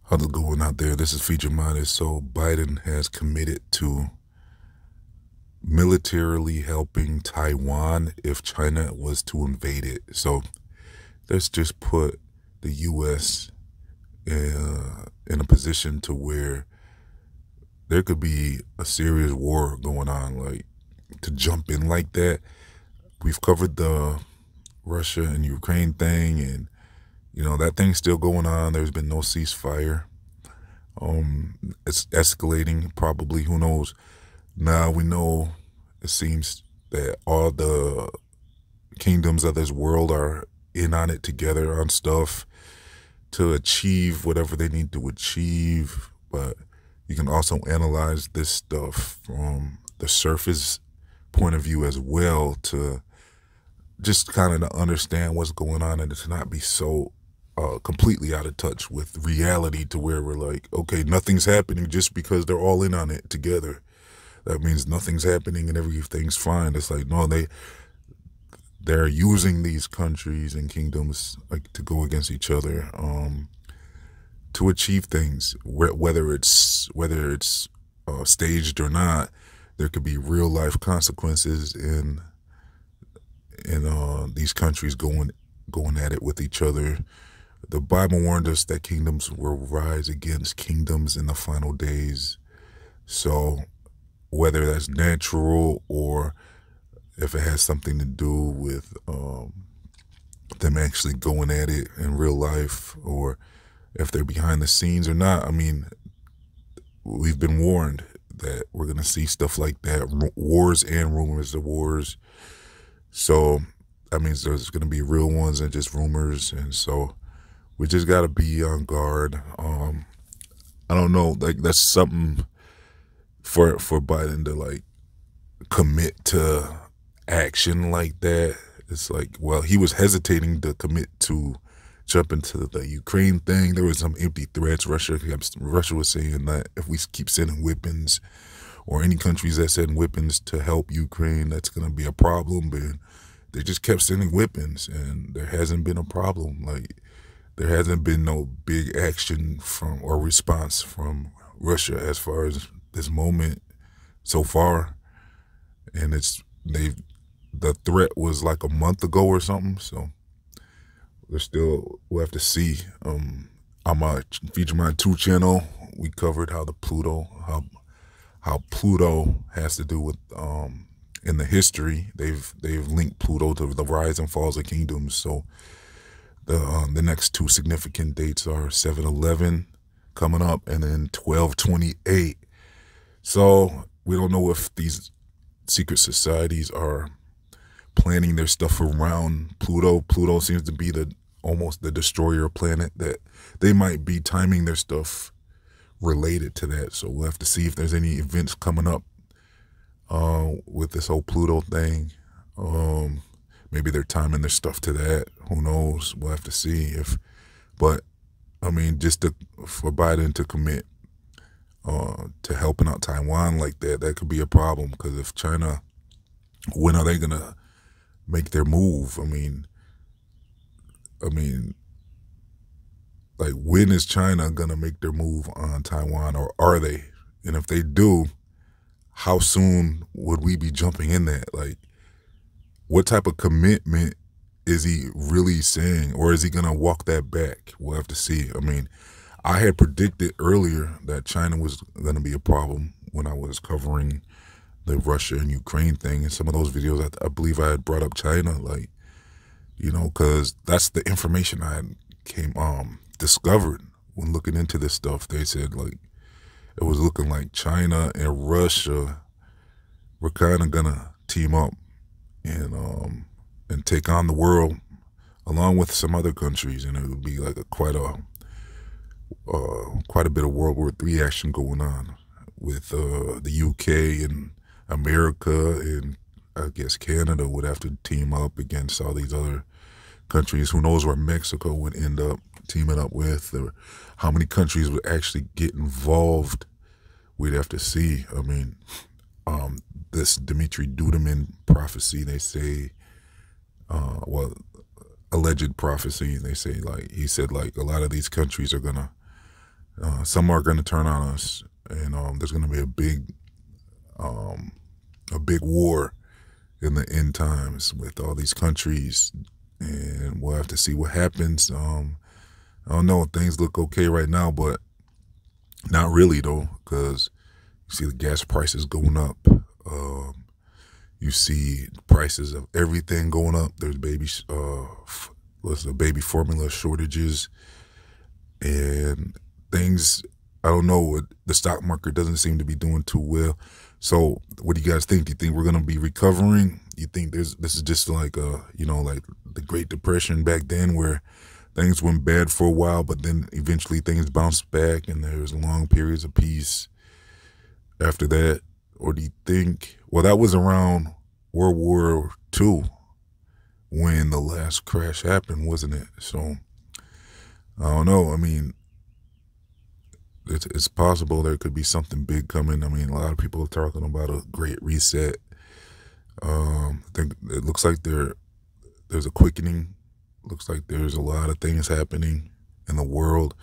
How's it going out there? This is Feature Minded. So Biden has committed to militarily helping Taiwan if China was to invade it. So let's just put the U.S. In a position to where there could be a serious war going on, like to jump in like that. We've covered the Russia and Ukraine thing, and that thing's still going on. There's been no ceasefire. It's escalating, probably. Who knows? Now we know it seems that all the kingdoms of this world are in on it together on stuff to achieve whatever they need to achieve. But you can also analyze this stuff from the surface point of view as well, to just kind of to understand what's going on and to not be so completely out of touch with reality, to where we're like, okay, nothing's happening just because they're all in on it together. That means nothing's happening and everything's fine. It's like, no, they're using these countries and kingdoms like to go against each other to achieve things. Whether it's staged or not, there could be real life consequences in these countries going at it with each other. The Bible warned us that kingdoms will rise against kingdoms in the final days. So whether that's natural or if it has something to do with them actually going at it in real life, or if they're behind the scenes or not, I mean, we've been warned that we're going to see stuff like that, wars and rumors of wars. So that means there's going to be real ones and just rumors. And so we just got to be on guard. I don't know, like that's something for Biden to like commit to action like that. It's like, well, he was hesitating to commit to jump into the Ukraine thing. There was some empty threats. Russia was saying that if we keep sending weapons, or any countries that send weapons to help Ukraine, that's going to be a problem. But they just kept sending weapons, and there hasn't been a problem. Like, there hasn't been no big action from or response from Russia as far as this moment so far. And the threat was like a month ago or something. So we'll have to see. On my Feature My 2 channel, we covered how Pluto has to do with in the history. They've linked Pluto to the rise and falls of kingdoms. So the next two significant dates are 7/11 coming up, and then 12/28. So we don't know if these secret societies are planning their stuff around Pluto. Pluto seems to be almost the destroyer planet, that they might be timing their stuff related to that. So we'll have to see if there's any events coming up with this whole Pluto thing. Maybe they're timing their stuff to that. Who knows? We'll have to see. But I mean, for Biden to commit to helping out Taiwan like that could be a problem. Because if China, when are they gonna make their move? I mean, like, when is China gonna make their move on Taiwan, or are they? And if they do, how soon would we be jumping in that? Like, what type of commitment is he really saying, or is he gonna walk that back? We'll have to see. I mean, I had predicted earlier that China was gonna be a problem when I was covering the Russia and Ukraine thing. In some of those videos, I believe I had brought up China, like, because that's the information I had discovered when looking into this stuff. They said, like, it was looking like China and Russia were kind of gonna team up and take on the world along with some other countries, and it would be like quite a bit of World War III action going on with the UK and America, and I guess Canada would have to team up against all these other countries. Who knows where Mexico would end up teaming up with, or how many countries would actually get involved. We'd have to see. I mean, this Dmitry Duduman prophecy, they say, alleged prophecy, they say, like, he said, like, a lot of these countries are gonna Some are going to turn on us, and there's going to be um, a big war in the end times with all these countries, and we'll have to see what happens. I don't know. Things look okay right now, but not really though, because you see the gas prices going up. You see prices of everything going up. There's baby formula shortages and things. I don't know. The stock market doesn't seem to be doing too well. So what do you guys think? Do you think we're going to be recovering? You think this is just like, like the Great Depression back then where things went bad for a while, but then eventually things bounced back and there's long periods of peace after that? Or do you think, well, that was around World War II when the last crash happened, wasn't it? So I don't know. I mean, it's possible there could be something big coming. I mean, a lot of people are talking about a great reset. I think it looks like there's a quickening. Looks like there's a lot of things happening in the world.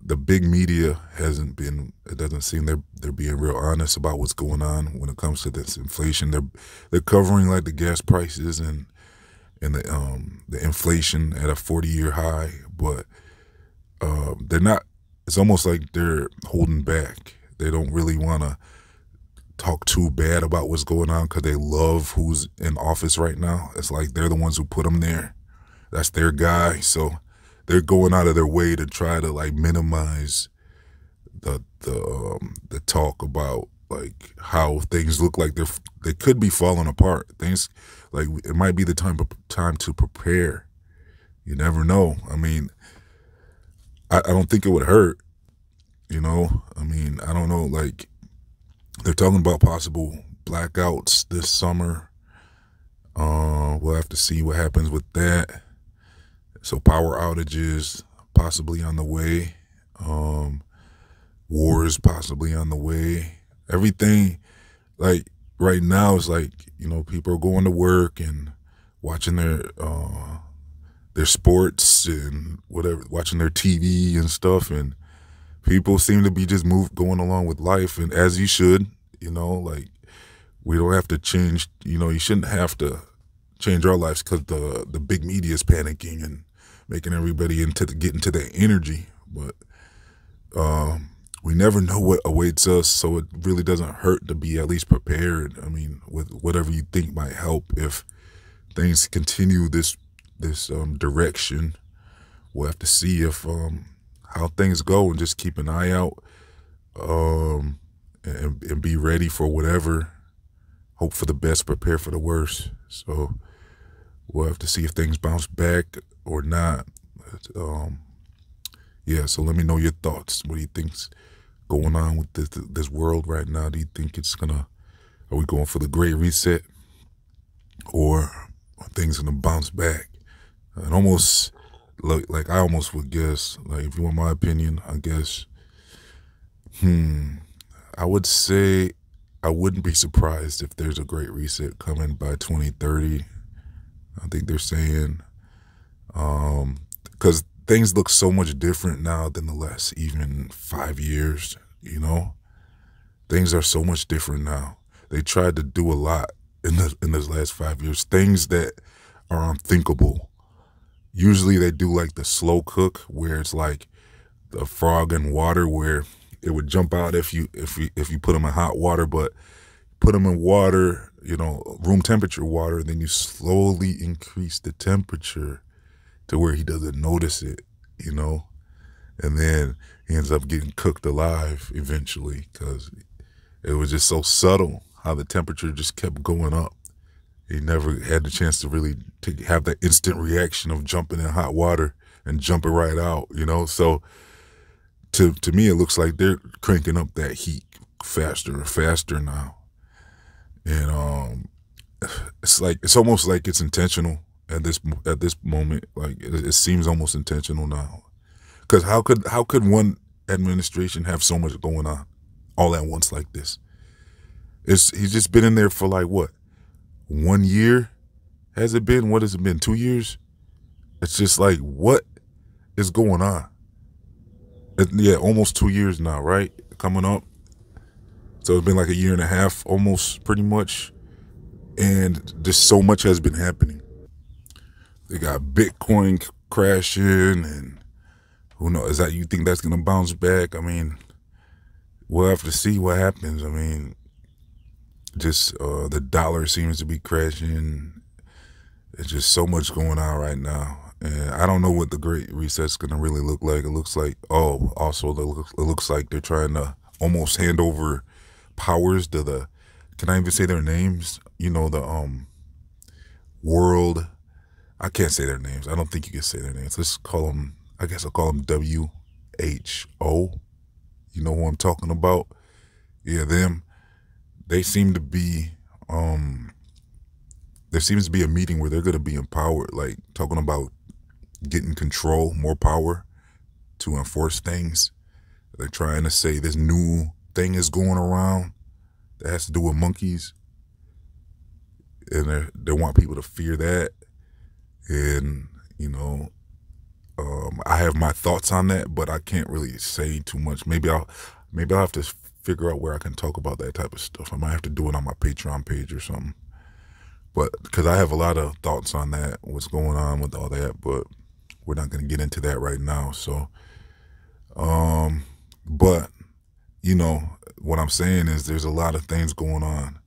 The big media it doesn't seem they're being real honest about what's going on when it comes to this inflation. They're covering like the gas prices and the inflation at a 40-year high, but they're not. It's almost like they're holding back. They don't really want to talk too bad about what's going on because they love who's in office right now. It's like they're the ones who put them there. That's their guy. So they're going out of their way to try to like minimize the talk about like how things look like they could be falling apart. Things like it might be the time to prepare. You never know. I mean, I don't think it would hurt. I mean, I don't know. Like they're talking about possible blackouts this summer. We'll have to see what happens with that. So power outages possibly on the way. Wars possibly on the way. Everything like right now is like, people are going to work and watching their sports and whatever, watching their TV and stuff, and people seem to be just going along with life, and as you should, like we don't have to change, you shouldn't have to change our lives because the big media is panicking and making everybody get into that energy. But we never know what awaits us, so it really doesn't hurt to be at least prepared. I mean, with whatever you think might help if things continue this direction. We'll have to see if how things go and just keep an eye out and be ready for whatever. Hope for the best, prepare for the worst. So we'll have to see if things bounce back or not. Yeah, so let me know your thoughts. What do you think's going on with this world right now? Do you think are we going for the great reset, or are things gonna bounce back? And almost like I almost would guess, like if you want my opinion, I guess, I would say I wouldn't be surprised if there's a great reset coming by 2030. I think they're saying, because things look so much different now than the last even 5 years, Things are so much different now. They tried to do a lot in this last 5 years, things that are unthinkable. Usually they do like the slow cook where it's like the frog in water where it would jump out if you put them in hot water, but put them in water, room temperature water, then you slowly increase the temperature to where he doesn't notice it, and then he ends up getting cooked alive eventually because it was just so subtle how the temperature just kept going up. He never had the chance to really have that instant reaction of jumping in hot water and jumping right out, So to me, it looks like they're cranking up that heat faster and faster now. And it's almost like it's intentional at this moment. Like it seems almost intentional now. Because how could one administration have so much going on all at once like this? He's just been in there for like what? 1 year? Has it been? What has it been? 2 years? It's just like, what is going on? Yeah, almost 2 years now, right? Coming up. So it's been like a year and a half, almost, pretty much. And just so much has been happening. They got Bitcoin crashing, and who knows? Is that, you think that's gonna bounce back? I mean, we'll have to see what happens. I mean, just the dollar seems to be crashing. It's just so much going on right now. And I don't know what the Great Reset's going to really look like. It looks like, also it looks like they're trying to almost hand over powers to the, can I even say their names? You know, the world, I can't say their names. I don't think you can say their names. Let's call them, I guess I'll call them WHO. You know who I'm talking about? Yeah, them. They seem to be, there seems to be a meeting where they're going to be empowered, like talking about getting control, more power to enforce things. They're trying to say this new thing is going around that has to do with monkeys. And they want people to fear that. And, you know, I have my thoughts on that, but I can't really say too much. Maybe I'll have to figure out where I can talk about that type of stuff. I might have to do it on my Patreon page or something. But because I have a lot of thoughts on that, what's going on with all that, but we're not going to get into that right now. So, but, you know, what I'm saying is there's a lot of things going on,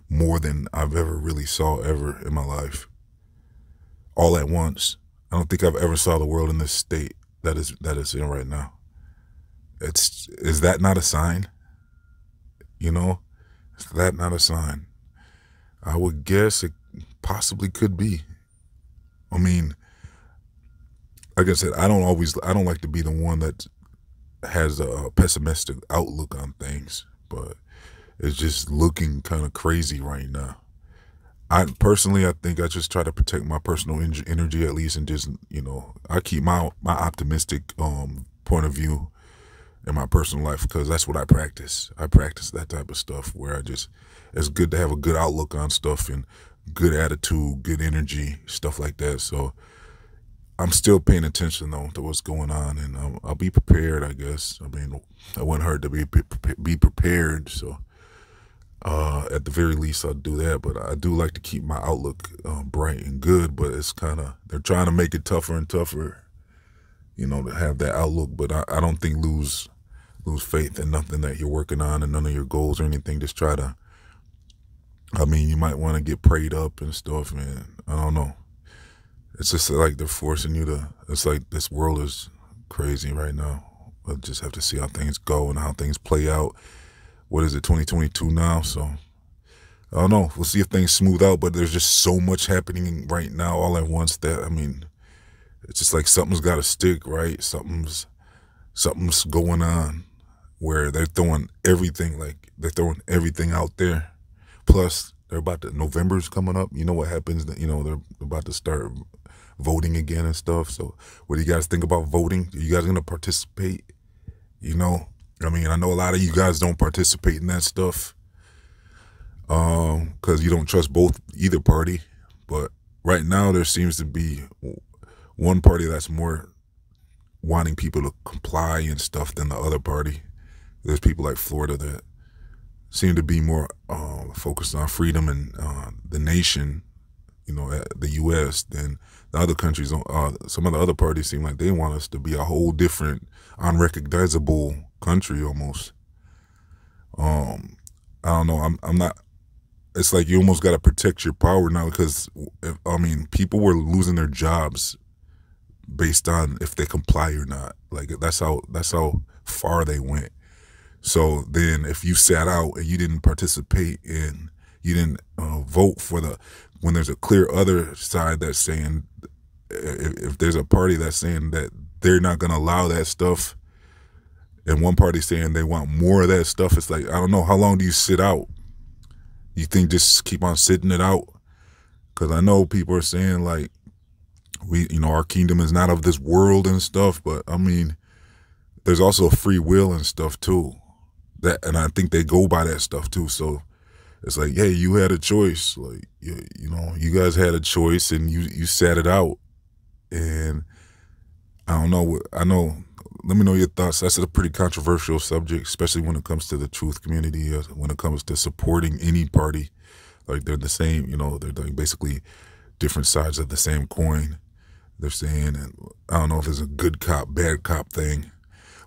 more than I've ever really saw ever in my life, all at once. I don't think I've ever saw the world in this state that it's in right now. Is that not a sign? You know, is that not a sign? I would guess it possibly could be. I mean, like I said, I don't like to be the one that has a pessimistic outlook on things, but it's just looking kind of crazy right now. I think I just try to protect my personal energy at least, and just, you know, I keep my optimistic point of view in my personal life, because that's what I practice. I practice that type of stuff where it's good to have a good outlook on stuff and good attitude, good energy, stuff like that. So I'm still paying attention though to what's going on, and I'll be prepared, I guess. I mean, it wouldn't hurt to be prepared. So at the very least, I'll do that. But I do like to keep my outlook bright and good. But it's they're trying to make it tougher and tougher, you know, to have that outlook. But I don't think lose faith in nothing that you're working on, and none of your goals or anything. Just try to, I mean, you might want to get prayed up and stuff, man. I don't know. It's just like they're forcing you to, it's like this world is crazy right now. We'll just have to see how things go and how things play out. What is it, 2022 now? So I don't know. We'll see if things smooth out, but there's just so much happening right now all at once that, I mean, it's just like something's got to stick, right? Something's going on where they're throwing everything, out there. Plus, November's coming up. You know what happens? You know, they're about to start voting again and stuff. So what do you guys think about voting? Are you guys going to participate? You know, I mean, I know a lot of you guys don't participate in that stuff because you don't trust either party. But right now there seems to be one party that's more wanting people to comply and stuff than the other party. There's people like Florida that seem to be more focused on freedom and the nation, you know, the U.S. than the other countries. Some of the other parties seem like they want us to be a whole different, unrecognizable country almost. I don't know. I'm not. It's like you almost got to protect your power now, because I mean, people were losing their jobs based on if they comply or not. Like that's how far they went. So then if you sat out and you didn't participate and you didn't vote when there's a clear other side that's saying, if there's a party that's saying that they're not going to allow that stuff, and one party saying they want more of that stuff, it's like, I don't know, how long do you sit out? You think just keep on sitting it out? Because I know people are saying like, our kingdom is not of this world and stuff, but I mean, there's also free will and stuff too. And I think they go by that stuff too. So it's like, hey, you had a choice. Like, you know, you guys had a choice and you sat it out. And I don't know. I know let me know your thoughts. That's a pretty controversial subject, especially when it comes to the truth community, when it comes to supporting any party. Like they're the same, you know, they're like basically different sides of the same coin. They're saying, and I don't know if it's a good cop, bad cop thing,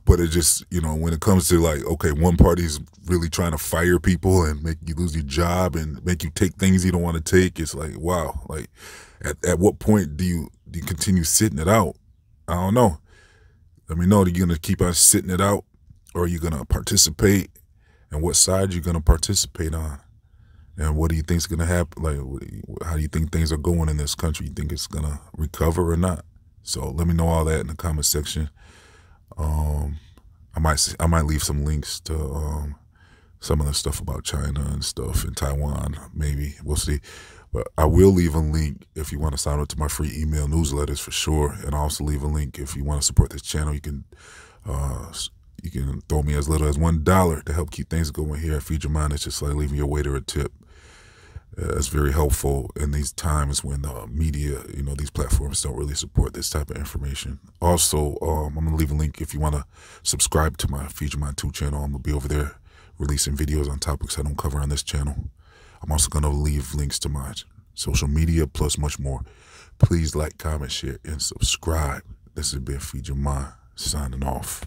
but it just, you know, when it comes to like, okay, one party's really trying to fire people and make you lose your job and make you take things you don't want to take, it's like, wow, like at what point do you continue sitting it out? I don't know. Let me know. Are you going to keep on sitting it out, or are you going to participate, and what side you're going to participate on? And what do you think is going to happen? Like, how do you think things are going in this country? You think it's going to recover or not? So let me know all that in the comment section. I might leave some links to some of the stuff about China and stuff in Taiwan. Maybe we'll see. But I will leave a link if you want to sign up to my free email newsletters for sure. And I'll also leave a link if you want to support this channel. You can throw me as little as $1 to help keep things going here at Feed Your Mind. It's just like leaving your waiter a tip. It's very helpful in these times when the media, you know, these platforms don't really support this type of information. Also, I'm going to leave a link if you want to subscribe to my Feed Your Mind 2 channel. I'm going to be over there releasing videos on topics I don't cover on this channel. I'm also going to leave links to my social media plus much more. Please like, comment, share, and subscribe. This has been Feed Your Mind, signing off.